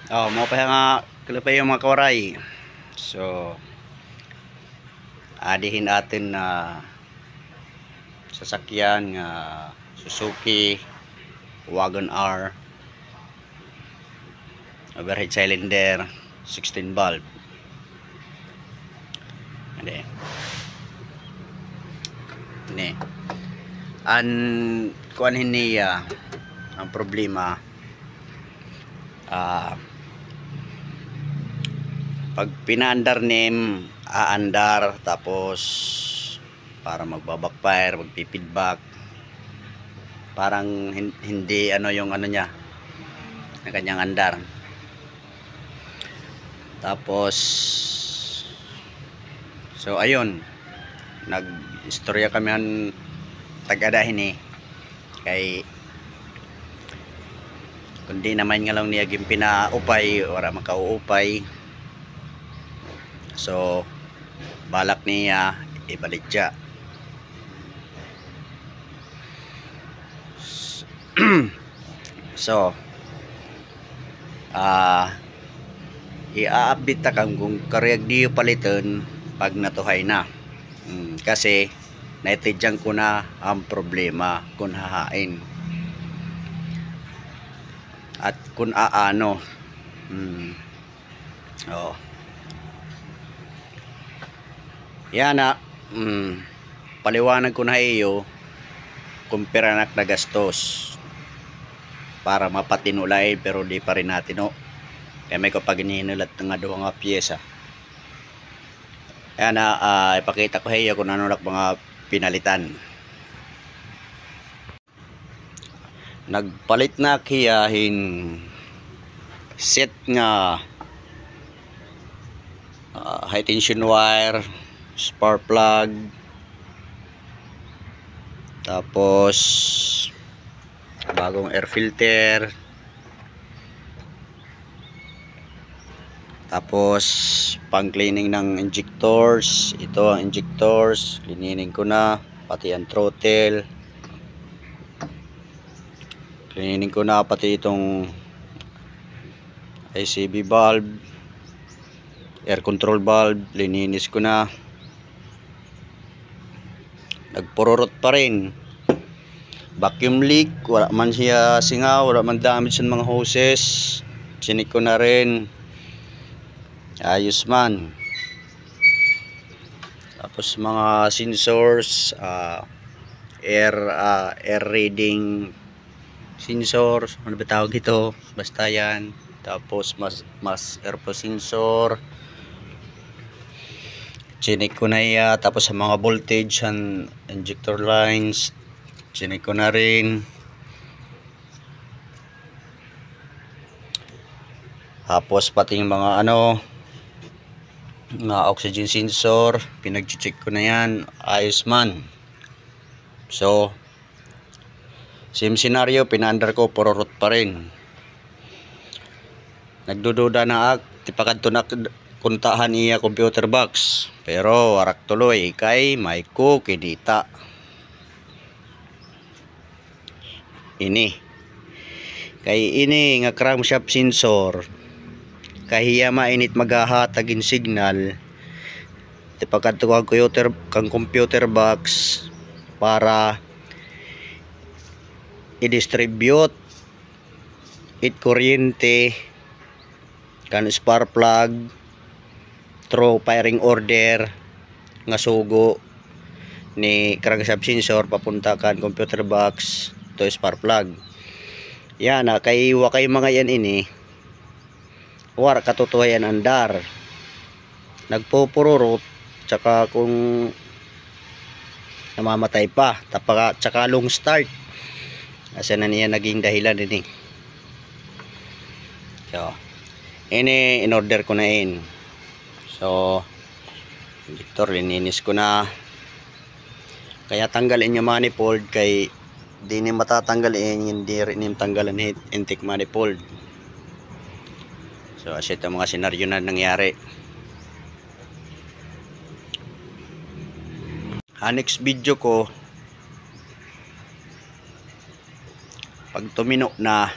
Oh, mo pa nga kalapay yung mga kawaray. So, adihin natin na sasakyan nga Suzuki Wagon R overhead cylinder 16 valve. Ini kuan niya ang problema pag pinaandar name aandar tapos para magbabackfire, magpipidback, parang hindi ano yung ano niya ang kanyang andar. Tapos so ayun, nag-istorya kami ang tagadahin kay kundi naman nga lang niya pinaupay ora makauupay. So balak niya ibalik siya. So i-update ta kung kariyag di paliton pag natuhay na. Kasi naitidyan ko na ang problema kung hahain at kung aano. Yan na paliwanag ko na iyo kung peranak na gastos para mapatinulay pero di pa rin natin kaya may kapag ininulat nga doon nga pyesa. Yan na ipakita ko iyo kung ano mga pinalitan. Nagpalit na kiyahin set nga high tension wire, spark plug, tapos bagong air filter, tapos pang cleaning ng injectors. Ito ang injectors, cleaning ko na, pati ang throttle cleaning ko na, pati itong ICB valve, air control valve lininis ko na. Nagpururot pa rin, vacuum leak, wala man siya singaw, wala man damage sa mga hoses, sinik ko na rin, ayos man. Tapos mga sensors, air reading sensor, ano ba tawag ito, basta yan. Tapos mas air flow sensor, chinik ko na iya. Tapos sa mga voltage and injector lines, chinik ko na rin. Tapos pati yung mga mga oxygen sensor, pinag-check ko na yan, ayos man. So same scenario, pinaandar ko, pururot pa rin. Nagdududa na tipakad na kuntahan iya computer box, pero warak tuloy kay may ko kinita ini nga crankshaft sensor kahiya mainit magahatagin signal tipakad kang computer box para i-distribute it kuryente kan spark plug through firing order nga sugo ni crankshaft sensor papunta kan computer box to spark plug. Yan kay wakay mga yan war katotohayan andar nagpupururot, tsaka kung namamatay pa tsaka long start asa na niya naging dahilan so in order ko na so injector lininis ko na, kaya tanggalin yung manifold kay di ni matatanggalin, hindi rin tanggalan intake manifold. So as ito mga senaryo na nangyari. Next video ko pag tumino na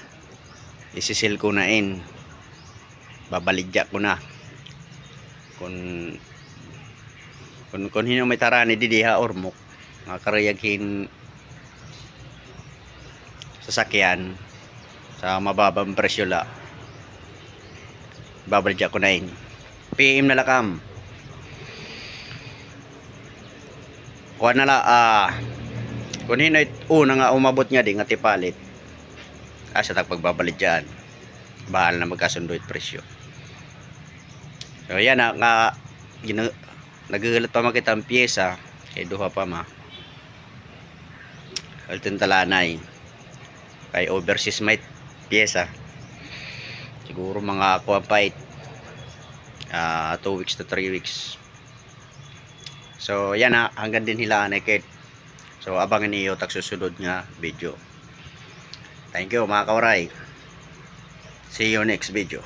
isisil ko na babaligya ko na kung hino may tarani didiha ormok nga karayaghin sasakyan sa mababang presyo la, babaligya ko na PM na lakam kuha na la kung hino una nga umabot nga di nga tipalit sa tagpagbabaligyan bahal na magkasundo it presyo. So yan nga nagagalat pa makita ang pyesa kay duha pa ma altin talanay kay overseas might pyesa siguro mga kuha pa 2 weeks to 3 weeks. So yan hanggang din hilaan kay, so abangan niyo tag susunod nga video. Thank you mga kauray, see you next video.